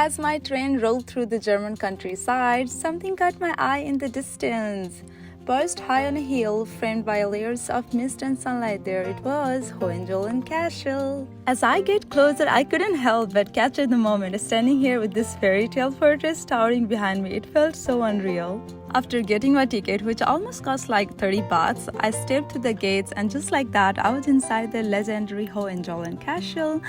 As my train rolled through the German countryside, something caught my eye in the distance. Perched high on a hill, framed by layers of mist and sunlight, there it was, Hohenzollern Castle. As I get closer, I couldn't help but capture the moment, standing here with this fairy tale fortress towering behind me. It felt so unreal. After getting my ticket, which almost cost like 30 bahts, I stepped through the gates, and just like that, I was inside the legendary Hohenzollern Castle.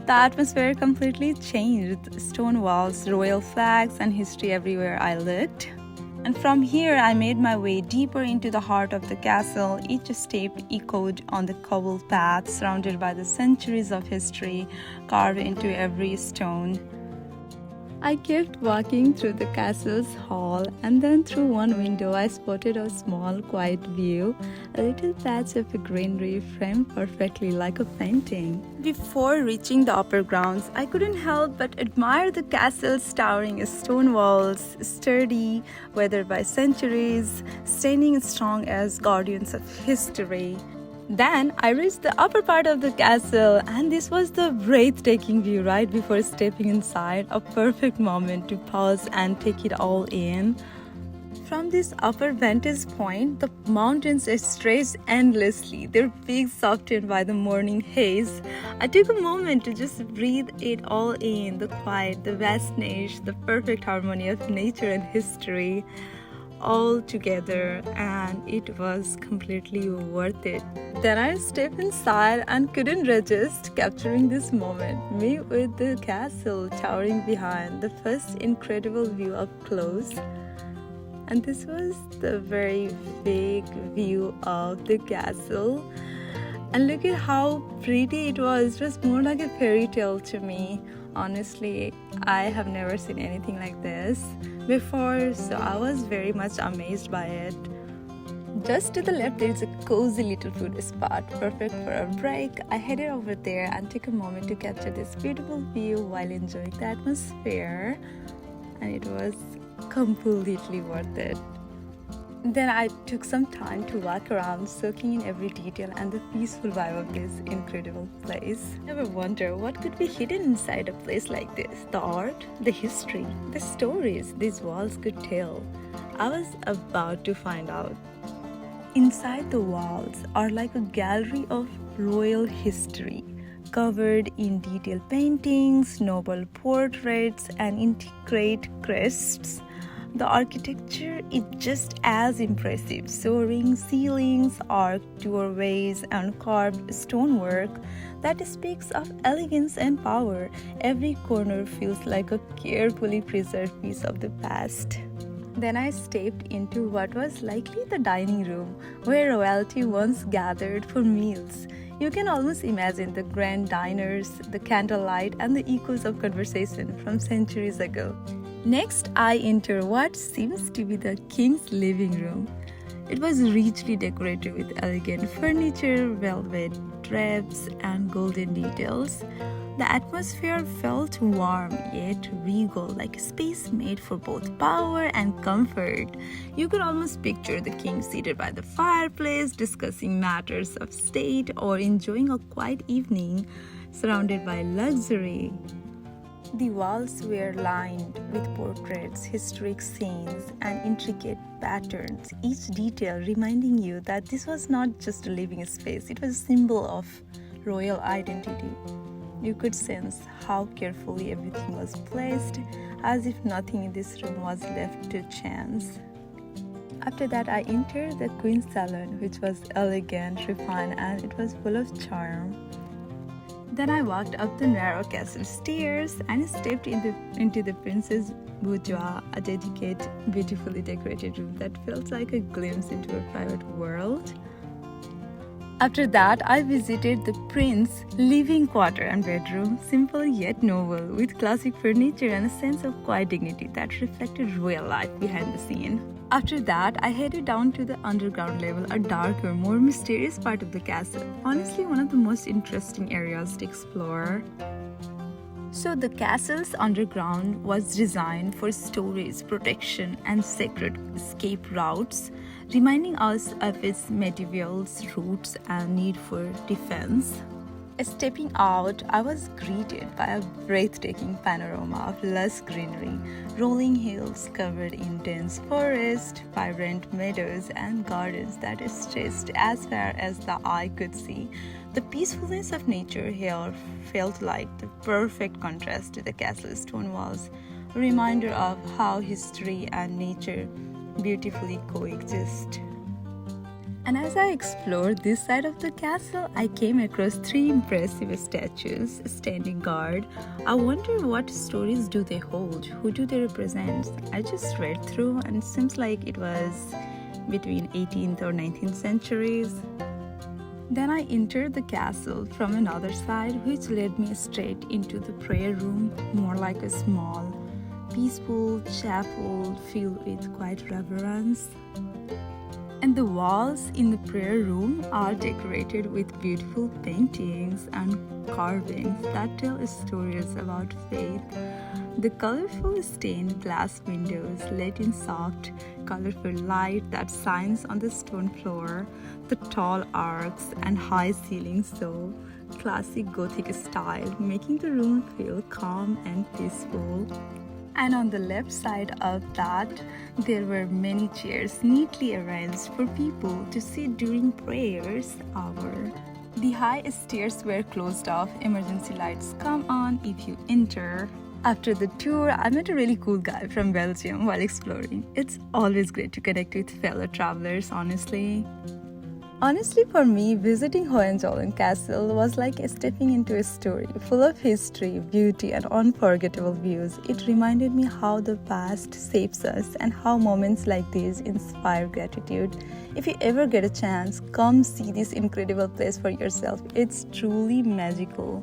The atmosphere completely changed. Stone walls, royal flags, and history everywhere I looked. And from here, I made my way deeper into the heart of the castle. Each step echoed on the cobbled path, surrounded by the centuries of history carved into every stone. I kept walking through the castle's hall, and then through one window I spotted a small, quiet view, a little patch of greenery framed perfectly like a painting. Before reaching the upper grounds, I couldn't help but admire the castle's towering stone walls, sturdy, weathered by centuries, standing strong as guardians of history. Then I reached the upper part of the castle, and this was the breathtaking view right before stepping inside, a perfect moment to pause and take it all in. From this upper vantage point, the mountains stretched endlessly, their peaks softened by the morning haze. I took a moment to just breathe it all in, the quiet, the vastness, the perfect harmony of nature and history, all together, and it was completely worth it. Then I stepped inside and couldn't resist capturing this moment, me with the castle towering behind, the first incredible view up close. And this was the very big view of the castle. And look at how pretty it was. It was more like a fairy tale to me. Honestly, I have never seen anything like this before, so I was very much amazed by it. Just to the left, there is a cozy little food spot, perfect for a break. I headed over there and took a moment to capture this beautiful view while enjoying the atmosphere, and it was completely worth it. Then I took some time to walk around, soaking in every detail and the peaceful vibe of this incredible place. Ever wonder what could be hidden inside a place like this? The art, the history, the stories these walls could tell. I was about to find out. Inside the walls are like a gallery of royal history, covered in detailed paintings, noble portraits, and intricate crests. The architecture is just as impressive. Soaring ceilings, arched doorways, and carved stonework that speaks of elegance and power. Every corner feels like a carefully preserved piece of the past. Then I stepped into what was likely the dining room, where royalty once gathered for meals. You can almost imagine the grand diners, the candlelight, and the echoes of conversation from centuries ago. Next, I enter what seems to be the king's living room. It was richly decorated with elegant furniture, velvet drapes, and golden details. The atmosphere felt warm yet regal, like a space made for both power and comfort. You could almost picture the king seated by the fireplace, discussing matters of state or enjoying a quiet evening surrounded by luxury. The walls were lined with portraits, historic scenes, and intricate patterns, each detail reminding you that this was not just a living space, it was a symbol of royal identity. You could sense how carefully everything was placed, as if nothing in this room was left to chance. After that, I entered the Queen's Salon, which was elegant, refined, and it was full of charm. Then I walked up the narrow castle stairs and stepped into the Princess Boudoir, a dedicated, beautifully decorated room that felt like a glimpse into a private world. After that, I visited the prince's living quarter and bedroom, simple yet noble, with classic furniture and a sense of quiet dignity that reflected royal life behind the scene. After that, I headed down to the underground level, a darker, more mysterious part of the castle. Honestly, one of the most interesting areas to explore. So the castle's underground was designed for storage, protection, and sacred escape routes, reminding us of its medieval roots and need for defense. Stepping out, I was greeted by a breathtaking panorama of lush greenery, rolling hills covered in dense forest, vibrant meadows, and gardens that stretched as far as the eye could see. The peacefulness of nature here felt like the perfect contrast to the castle's stone walls, a reminder of how history and nature beautifully coexist. And as I explored this side of the castle, I came across 3 impressive statues standing guard. I wonder what stories do they hold? Who do they represent? I just read through and it seems like it was between 18th or 19th centuries. Then I entered the castle from another side, which led me straight into the prayer room, more like a small, peaceful chapel filled with quiet reverence. And the walls in the prayer room are decorated with beautiful paintings and carvings that tell stories about faith. The colorful stained glass windows let in soft, colorful light that shines on the stone floor. The tall arcs and high ceilings show classic Gothic style, making the room feel calm and peaceful. And on the left side of that, there were many chairs neatly arranged for people to sit during prayers hour. The high stairs were closed off. Emergency lights come on if you enter. After the tour, I met a really cool guy from Belgium while exploring. It's always great to connect with fellow travelers, honestly. Honestly, for me, visiting Hohenzollern Castle was like stepping into a story full of history, beauty, and unforgettable views. It reminded me how the past shapes us and how moments like these inspire gratitude. If you ever get a chance, come see this incredible place for yourself. It's truly magical.